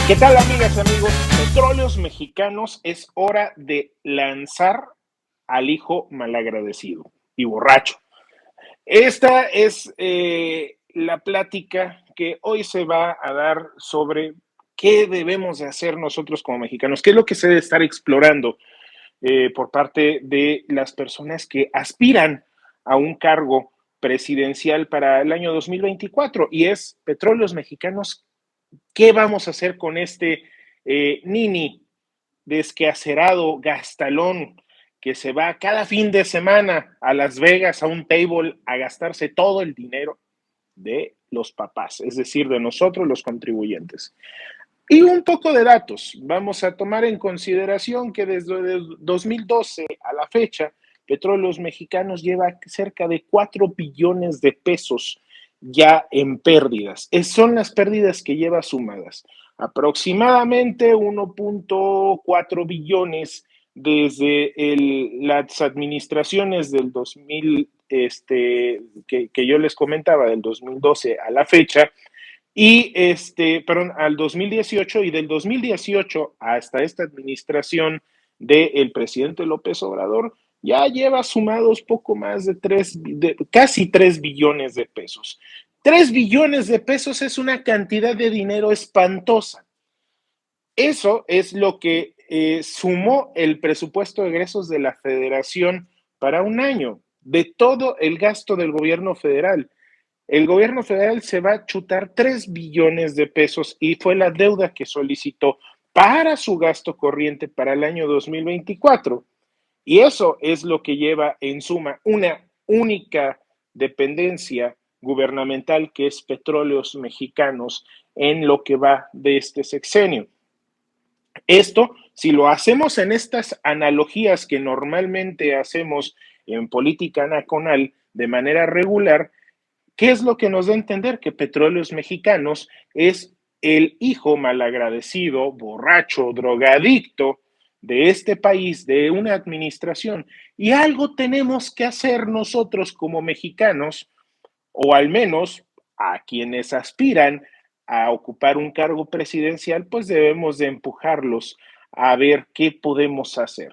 ¿Qué tal, amigas y amigos? Petróleos Mexicanos, es hora de lanzar al hijo malagradecido y borracho. Esta es la plática que hoy se va a dar sobre qué debemos de hacer nosotros como mexicanos, qué es lo que se debe estar explorando por parte de las personas que aspiran a un cargo presidencial para el año 2024, y es Petróleos Mexicanos. ¿Qué vamos a hacer con este nini desquacerado, gastalón, que se va cada fin de semana a Las Vegas a un table a gastarse todo el dinero de los papás, es decir, de nosotros los contribuyentes? Y un poco de datos. Vamos a tomar en consideración que desde el 2012 a la fecha, Petróleos Mexicanos lleva cerca de 4 billones de pesos ya en pérdidas. Son las pérdidas que lleva sumadas. Aproximadamente 1.4 billones desde las administraciones del 2000, que yo les comentaba, del 2012 a la fecha, y perdón, al 2018, y del 2018 hasta esta administración del presidente López Obrador, ya lleva sumados poco más de casi 3 billones de pesos. 3 billones de pesos es una cantidad de dinero espantosa. Eso es lo que sumó el presupuesto de egresos de la Federación para un año, de todo el gasto del gobierno federal. El gobierno federal se va a chutar 3 billones de pesos y fue la deuda que solicitó para su gasto corriente para el año 2024. Y eso es lo que lleva en suma una única dependencia gubernamental, que es Petróleos Mexicanos, en lo que va de este sexenio. Esto, si lo hacemos en estas analogías que normalmente hacemos en política nacional de manera regular, ¿qué es lo que nos da a entender? Que Petróleos Mexicanos es el hijo malagradecido, borracho, drogadicto de este país, de una administración. Y algo tenemos que hacer nosotros como mexicanos, o al menos a quienes aspiran a ocupar un cargo presidencial, pues debemos de empujarlos a ver qué podemos hacer.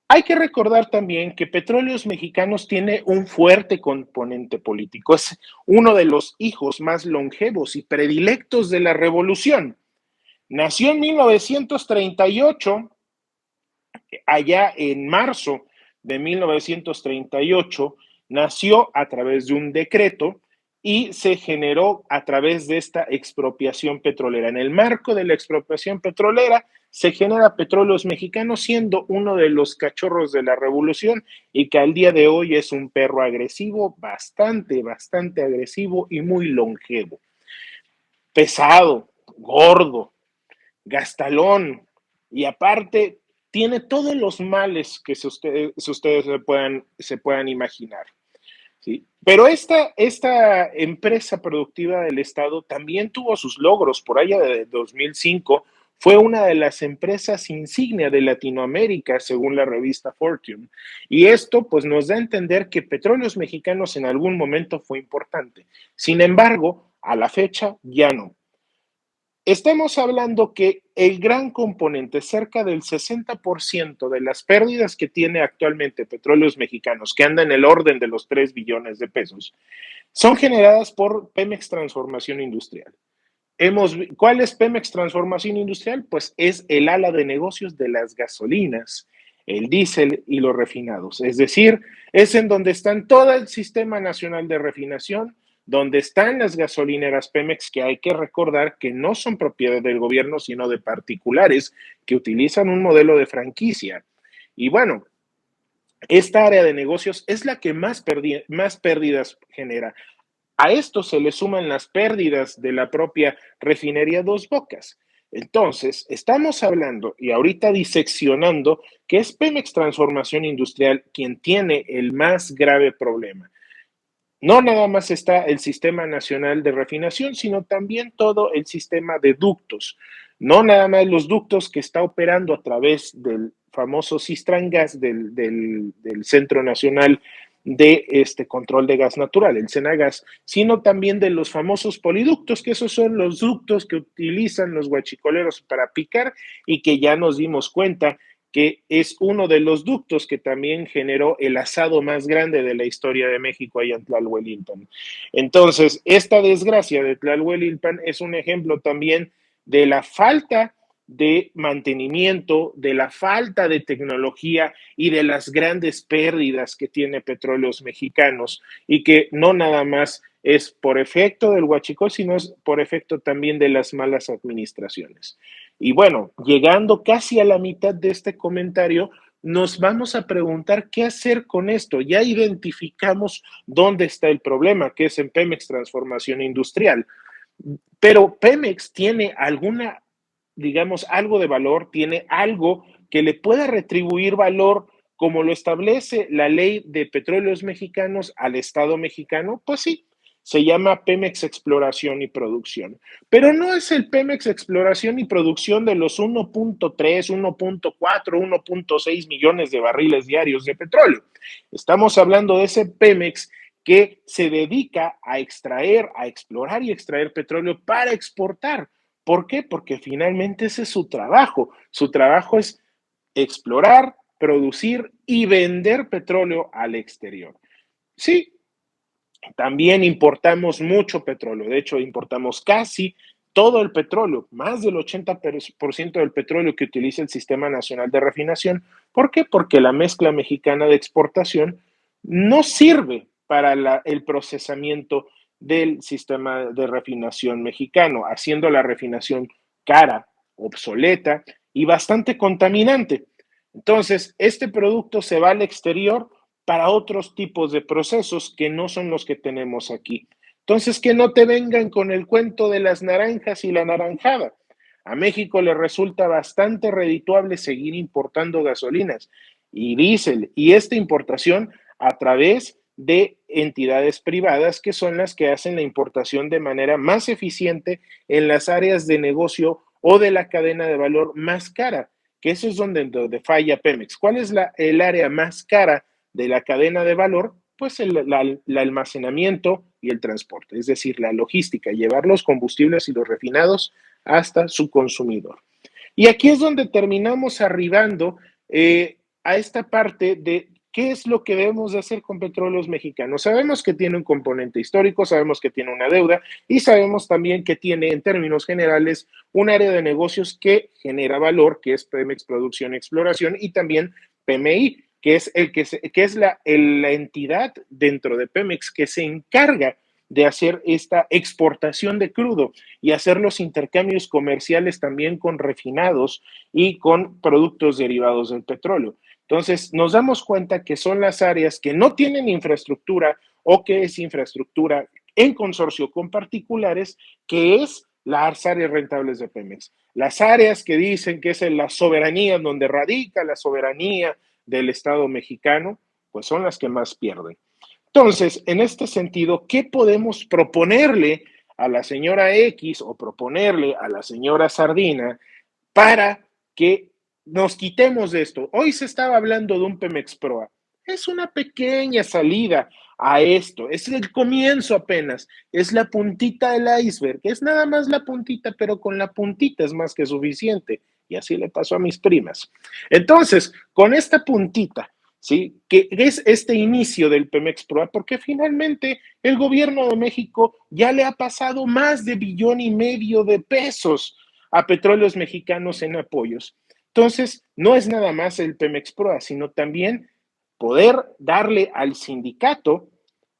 Hay que recordar también que Petróleos Mexicanos tiene un fuerte componente político. Es uno de los hijos más longevos y predilectos de la revolución. Nació en 1938, allá en marzo de 1938, nació a través de un decreto y se generó a través de esta expropiación petrolera. En el marco de la expropiación petrolera se genera Petróleos Mexicanos, siendo uno de los cachorros de la revolución, y que al día de hoy es un perro agresivo, bastante agresivo y muy longevo. Pesado, gordo, gastalón, y aparte tiene todos los males que ustedes se puedan imaginar. ¿Sí? Pero esta empresa productiva del Estado también tuvo sus logros. Por allá de 2005 fue una de las empresas insignia de Latinoamérica, según la revista Fortune. Y esto pues nos da a entender que Petróleos Mexicanos en algún momento fue importante. Sin embargo, a la fecha ya no. Estamos hablando que el gran componente, cerca del 60% de las pérdidas que tiene actualmente Petróleos Mexicanos, que anda en el orden de los 3 billones de pesos, son generadas por Pemex Transformación Industrial. ¿Cuál es Pemex Transformación Industrial? Pues es el ala de negocios de las gasolinas, el diésel y los refinados. Es decir, es en donde están todo el sistema nacional de refinación, donde están las gasolineras Pemex, que hay que recordar que no son propiedad del gobierno, sino de particulares que utilizan un modelo de franquicia. Y bueno, esta área de negocios es la que más pérdidas genera. A esto se le suman las pérdidas de la propia refinería Dos Bocas. Entonces, estamos hablando y ahorita diseccionando que es Pemex Transformación Industrial quien tiene el más grave problema. No nada más está el Sistema Nacional de Refinación, sino también todo el sistema de ductos. No nada más los ductos que está operando a través del famoso Sistrangas del Centro Nacional de este control de gas natural, el Senagas, sino también de los famosos poliductos, que esos son los ductos que utilizan los huachicoleros para picar y que ya nos dimos cuenta que es uno de los ductos que también generó el asado más grande de la historia de México allá en Tlalhuelilpan. Entonces, esta desgracia de Tlalhuelilpan es un ejemplo también de la falta de mantenimiento, de la falta de tecnología y de las grandes pérdidas que tiene Petróleos Mexicanos y que no nada más es por efecto del huachicol, sino es por efecto también de las malas administraciones. Y bueno, llegando casi a la mitad de este comentario, nos vamos a preguntar qué hacer con esto. Ya identificamos dónde está el problema, que es en Pemex Transformación Industrial. Pero Pemex tiene alguna, digamos, algo de valor, tiene algo que le pueda retribuir valor como lo establece la ley de petróleos mexicanos al Estado mexicano, pues sí, se llama Pemex Exploración y Producción. Pero no es el Pemex Exploración y Producción de los 1.3, 1.4, 1.6 millones de barriles diarios de petróleo. Estamos hablando de ese Pemex que se dedica a extraer, a explorar y extraer petróleo para exportar. ¿Por qué? Porque finalmente ese es su trabajo. Su trabajo es explorar, producir y vender petróleo al exterior. Sí, también importamos mucho petróleo. De hecho, importamos casi todo el petróleo, más del 80% del petróleo que utiliza el Sistema Nacional de Refinación. ¿Por qué? Porque la mezcla mexicana de exportación no sirve para el procesamiento del sistema de refinación mexicano, haciendo la refinación cara, obsoleta y bastante contaminante. Entonces, este producto se va al exterior para otros tipos de procesos que no son los que tenemos aquí. Entonces, que no te vengan con el cuento de las naranjas y la naranjada. A México le resulta bastante redituable seguir importando gasolinas y diésel, y esta importación a través de entidades privadas que son las que hacen la importación de manera más eficiente en las áreas de negocio o de la cadena de valor más cara, que eso es donde falla Pemex. ¿Cuál es el área más cara de la cadena de valor? Pues el almacenamiento y el transporte, es decir, la logística, llevar los combustibles y los refinados hasta su consumidor. Y aquí es donde terminamos arribando a esta parte de qué es lo que debemos de hacer con Petróleos Mexicanos. Sabemos que tiene un componente histórico, sabemos que tiene una deuda y sabemos también que tiene en términos generales un área de negocios que genera valor, que es Pemex Producción y Exploración, y también PMI, que es, la entidad dentro de Pemex que se encarga de hacer esta exportación de crudo y hacer los intercambios comerciales también con refinados y con productos derivados del petróleo. Entonces, nos damos cuenta que son las áreas que no tienen infraestructura o que es infraestructura en consorcio con particulares, que es las áreas rentables de Pemex. Las áreas que dicen que es en la soberanía, donde radica la soberanía del Estado mexicano, pues son las que más pierden. Entonces, en este sentido, ¿qué podemos proponerle a la señora X o proponerle a la señora Sardina para que nos quitemos de esto? Hoy se estaba hablando de un Pemex Proa. Es una pequeña salida a esto, es el comienzo apenas, es la puntita del iceberg, es nada más la puntita, pero con la puntita es más que suficiente. Y así le pasó a mis primas. Entonces, con esta puntita, ¿sí? Que es este inicio del Pemex Proa, porque finalmente el gobierno de México ya le ha pasado más de 1,5 billones de pesos a Petróleos Mexicanos en apoyos. Entonces, no es nada más el Pemex Proa, sino también poder darle al sindicato,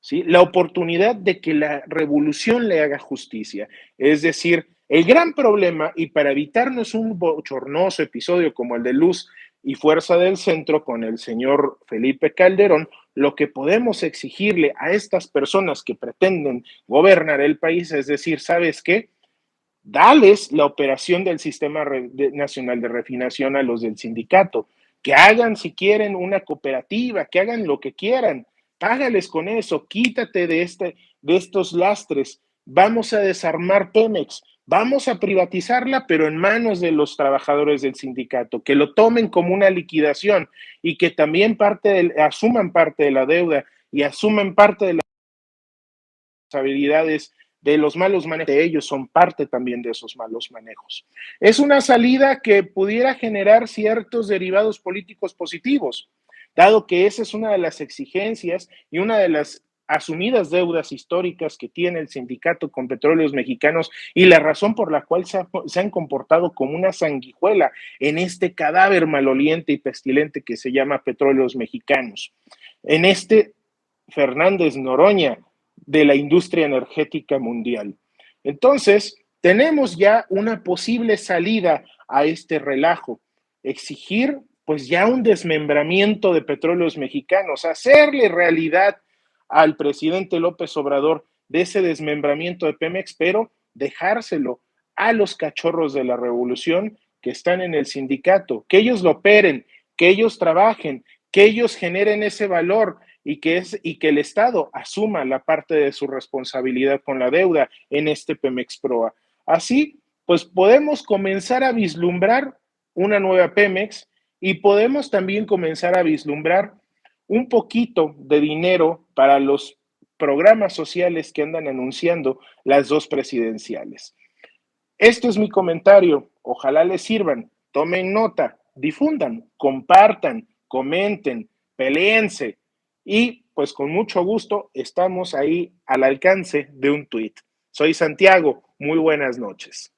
¿sí?, la oportunidad de que la revolución le haga justicia. Es decir, el gran problema, y para evitarnos un bochornoso episodio como el de Luz y Fuerza del Centro con el señor Felipe Calderón, lo que podemos exigirle a estas personas que pretenden gobernar el país es decir, ¿sabes qué? Dales la operación del Sistema Nacional de Refinación a los del sindicato, que hagan si quieren una cooperativa, que hagan lo que quieran, págales con eso, quítate de estos lastres, vamos a desarmar Pemex, vamos a privatizarla, pero en manos de los trabajadores del sindicato, que lo tomen como una liquidación y que también asuman parte de la deuda y asumen parte de las responsabilidades de los malos manejos, de ellos son parte también de esos malos manejos. Es una salida que pudiera generar ciertos derivados políticos positivos, dado que esa es una de las exigencias y una de las asumidas deudas históricas que tiene el sindicato con Petróleos Mexicanos y la razón por la cual se han comportado como una sanguijuela en este cadáver maloliente y pestilente que se llama Petróleos Mexicanos. En este Fernández Noroña de la industria energética mundial. Entonces, tenemos ya una posible salida a este relajo, exigir pues ya un desmembramiento de Petróleos Mexicanos, hacerle realidad al presidente López Obrador de ese desmembramiento de Pemex, pero dejárselo a los cachorros de la revolución que están en el sindicato, que ellos lo operen, que ellos trabajen, que ellos generen ese valor y que el Estado asuma la parte de su responsabilidad con la deuda en este Pemex Proa. Así, pues podemos comenzar a vislumbrar una nueva Pemex y podemos también comenzar a vislumbrar un poquito de dinero para los programas sociales que andan anunciando las dos presidenciales. Este es mi comentario. Ojalá les sirvan. Tomen nota, difundan, compartan, comenten, peleense y pues con mucho gusto estamos ahí al alcance de un tuit. Soy Santiago. Muy buenas noches.